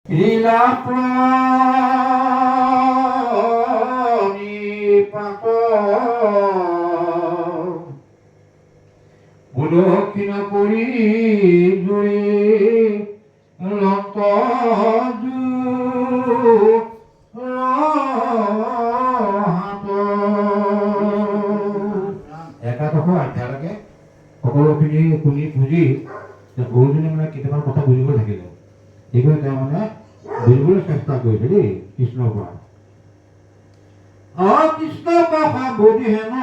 লীলাপ্ৰাণীপাত উদক্ষিণ কৰি জুৰি লতজু একাদশ অধ্যায়লৈকে সকলোখিনি শুনি বুজি গুৰুজনে মানে কেইটামান কথা বুজিব থাকিলে সেইকাৰণে তেওঁ মানে বুজিবলৈ চেষ্টা কৰিছে দেই কৃষ্ণৰ পৰা কৃষ্ণ কথা বুজি হেন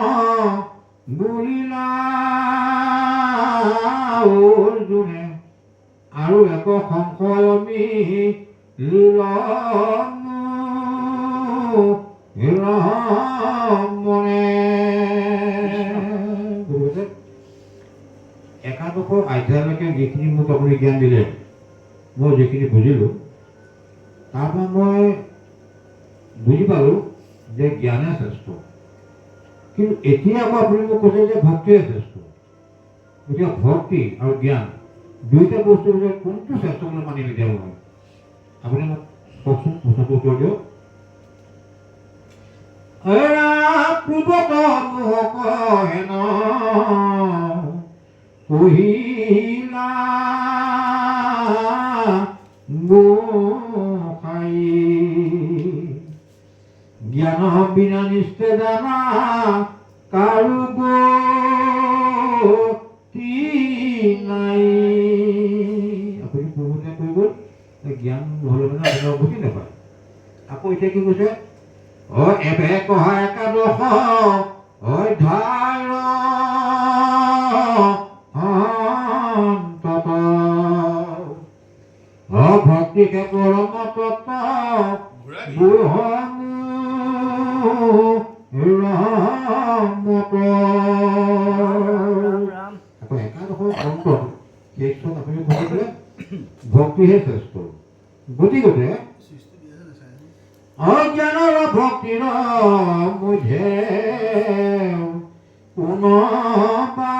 বুলিলা অৰ্জুনে আৰু এক সংশয়মী মনে একাদশ অধ্যায়লৈকে যিখিনি মোক আপুনি জ্ঞান দিলে মই যিখিনি বুজিলোঁ তাৰপৰা মই বুজি পালোঁ যে জ্ঞানে শ্ৰেষ্ঠ কিন্তু এতিয়া আকৌ আপুনি মোক কৈছে যে ভক্তিয়ে শ্ৰেষ্ঠ এতিয়া ভক্তি আৰু জ্ঞান দুইটা বস্তুৰ ভিতৰত কোনটো শ্ৰেষ্ঠ বুলি মানি নিদিয়া নহয় আপুনি মোক কওকচোন কথাটো উত্তৰ দিয়ক পূৰ্বত মোহক হেন কহিলা গোসাই জ্ঞান বিনা নিষ্ঠে জানা কাৰো গতি নাই আপুনি পূৰ্বতে কৈ গ'ল জ্ঞান নহ'লে মানে আপোনাৰ বুজি নাপায় আকৌ এতিয়া কি কৈছে এবে কহা একাদশ অধ্যায় ভক্তিকে পৰম তত্ত্ব আকৌ একাদশ অন্ত সেইখন আপুনি বুজিলে ভক্তিহে শ্ৰেষ্ঠ গতিকে অজ্ঞানৰ ভক্তিৰ মুঝে কোনোবা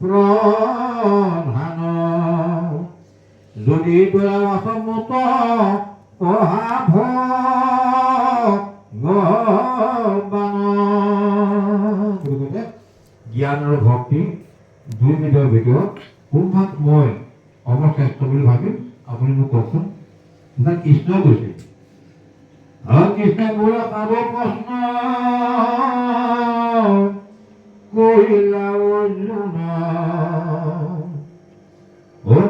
প্ৰধান যদি দুৰাসন্মত কহা জ্ঞান আৰু ভক্তি দুইবিধৰ ভিতৰত কোনভাগ মই অৱশ্ৰেষ্ঠ বুলি ভাবিম আপুনি মোক কওকচোন কৃষ্ণ কৈছে কৃষ্ণ মোৰ পাব প্ৰশ্ন কৰিলা অৰ্জুন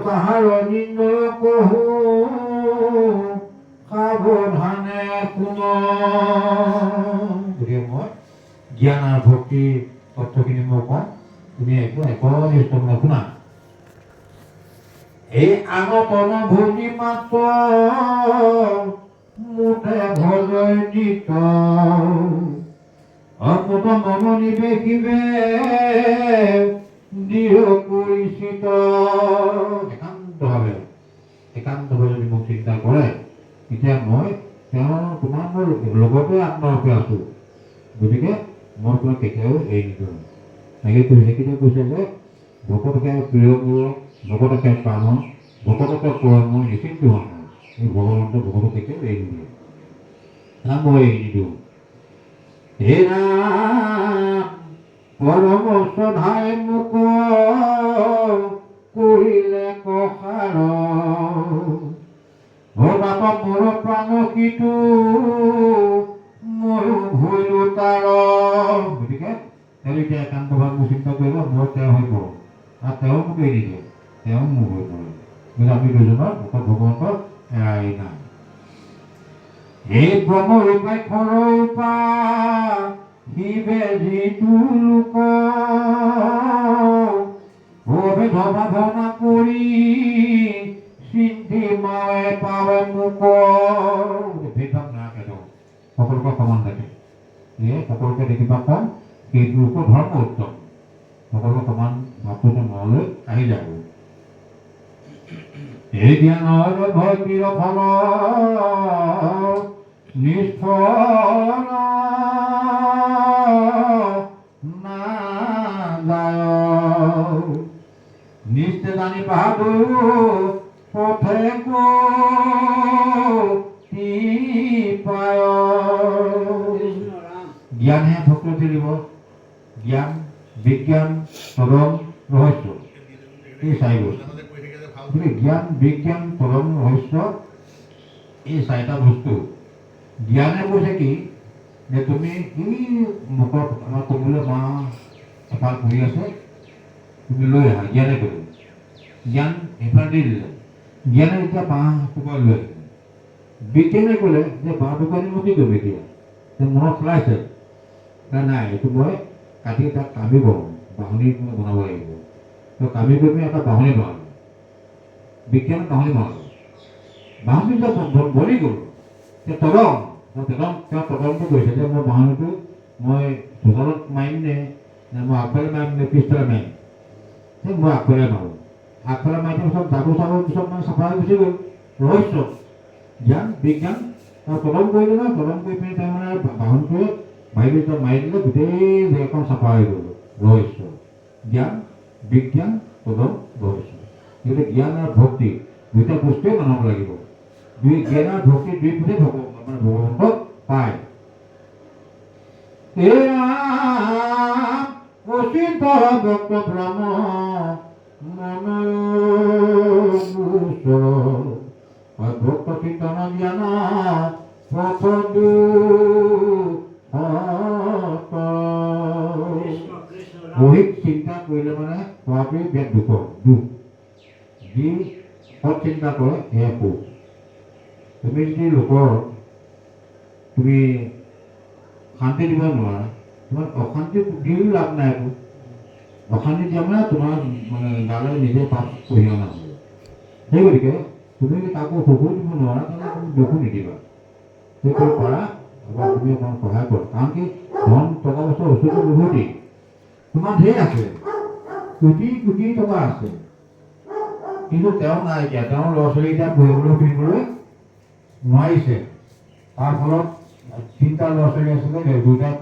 তাহাৰ নিন্দয় কহো সাৱধানে শুন গতিকে মই জ্ঞান আৰু ভক্তি তত্ত্বখিনি মই কওঁ তুমি একনিষ্ঠ মানে শুনা এই আগতন ভোজি মাত্ৰ মুঠে ভজয় নিত অমুত মন নিবেশিবে দৃঢ় পৰিচিত একান্তভাৱে যদি মোক চিন্তা কৰে তেতিয়া মই তোমাৰ লগতে আত্মৰূপে আছো গতিকে মই তোমাক কেতিয়াও এৰি নিদিওঁ সেইখিনি কৈছে যে ভকতকে প্ৰিয় মোৰ ভকতকে প্ৰাণ ভকতকে পৰম মোৰ নিচিন্ত হোৱা নাই এই ভগৱন্ত ভকতক কেতিয়াও এৰি নিদিয়ে মই এৰি নিদিওঁ হে ৰাম পৰম শ্ৰদ্ধাই মোক কৰিলে কসাৰ বাপ মোৰ প্ৰাণ কিটো ময়ো ভৈলো তাৰ গতিকে তেওঁ এতিয়া একান্তভাৱে মোক চিন্তা কৰিব মই তেওঁ হৈ পৰোঁ আৰু তেওঁ মোক এৰি নিদিয়ে তেওঁ মোক হৈ পৰে কিন্তু আমি দুজনৰ ভকত ভগৱন্তৰ এৰাই নাই এই ব্ৰহ্মৰূপাই খৰূপা শিৱে যিটো লোক ভেদ ভাৱনা কৰি চিন্তি মই পাৱে মোক ভেদভাৱ নাৰাখে তেওঁ সকলোকে সমান থাকে সকলোকে দেখিবা কম সেইটো লোকৰ ধৰ্ম উত্তম সকলোকে সমান ভাৱটো মনলৈ আহি যাব এই জ্ঞানৰ ভক্তিৰ ফল নিষ্ফল নাযায় নিশ্চয় জানি পাহো পথে গতি পায়। জ্ঞানহে ভক্তি দিব, জ্ঞান বিজ্ঞান পৰম ৰহস্য, এই চাৰি বস্তু। গতিকে জ্ঞান বিজ্ঞান পৰম ৰহস্য এই চাৰিটা বস্তু। জ্ঞানে কৈছে কি যে তুমি এই মুখত আমাৰ কবলৈ মা এফাল পৰি আছে, তুমি লৈ আহা। জ্ঞানে কৰিলে, জ্ঞান এফাল দি দিলে, জ্ঞানে এতিয়া বাঁহ টুকুৰা লৈ আহিলে। বিজ্ঞানে ক'লে যে বাঁহ টুকুৰা মই কি কৰিম এতিয়া, মনত চলাইছে নাই, এইটো মই কাটি তাক কামি বনাম, বাঁহনি মই বনাব লাগিব। তো কামি কৰি পিনে এটা বাঁহনি বনালোঁ, বিজ্ঞানে বাঁহনি বনালোঁ। বাঁহনি যে বনি গ'ল, যে তৰং তেওঁ তৰংটো কৰিছে যে মই বাঁহনিটো মই চোতালত মাৰিম নে মই আগফালে মাৰিম নে পিছফালে মাৰিম, সেই মই আগফালে মাৰোঁ। আগফালে মাৰি দিয়াৰ পিছত জাগো চাগৰ পিছত মানে চাফা হৈ গুচি গ'ল। ৰহস্য জ্ঞান বিজ্ঞান তেওঁ তৰং কৰিলে নহয়, তৰং কৰি পিনি তাৰমানে বাহনটোৱে মাৰি দিলে গোটেই জেগাখন চাফা হৈ গ'ল। ৰহস্য জ্ঞান বিজ্ঞান তৰং ৰহস্য। গতিকে জ্ঞান আৰু ভক্তি দুইটা বস্তুৱে মানুহক লাগিব। জ্ঞান আৰু ভক্তি দুই পথে মানে ভগৱন্তক পায়। অচিন্ত ভক্ত ব্ৰহ্ম ভক্ত চিন্তন জ্ঞান বহিক চিন্তা কৰিলে মানে হোৱাটোৱে বিৰাট দুখৰ দুখ। যি সৎ চিন্তা কৰে সেয়া সুখ। তুমি যদি লোকৰ তুমি শান্তি দিব নোৱাৰা, তোমাৰ অশান্তি দিও লাভ নাই। একো অশান্তি দিয়া মানে তোমাৰ মানে গালৈ নিজে পাপ কঢ়িয়াই অনা হ'ব। সেই গতিকে তুমি কাকো সুখো দিব নোৱাৰা, তেন্তে তুমি দুখো নিদিবা। সেইটো কৰা বা তুমি অকণ সহায় কৰা। কাৰণ কি ধন টকা পইচা বস্তুটো বহুতেই তোমাৰ ঢেৰ আছে, কোটি কোটি টকা আছে, কিন্তু তেওঁ নাই। এতিয়া তেওঁৰ ল'ৰা ছোৱালীকেইটা পঢ়িবলৈ ফুৰিবলৈ নোৱাৰিছে। তাৰ ফলত তিনিটা ল'ৰা ছোৱালী আছিলে, দুটাই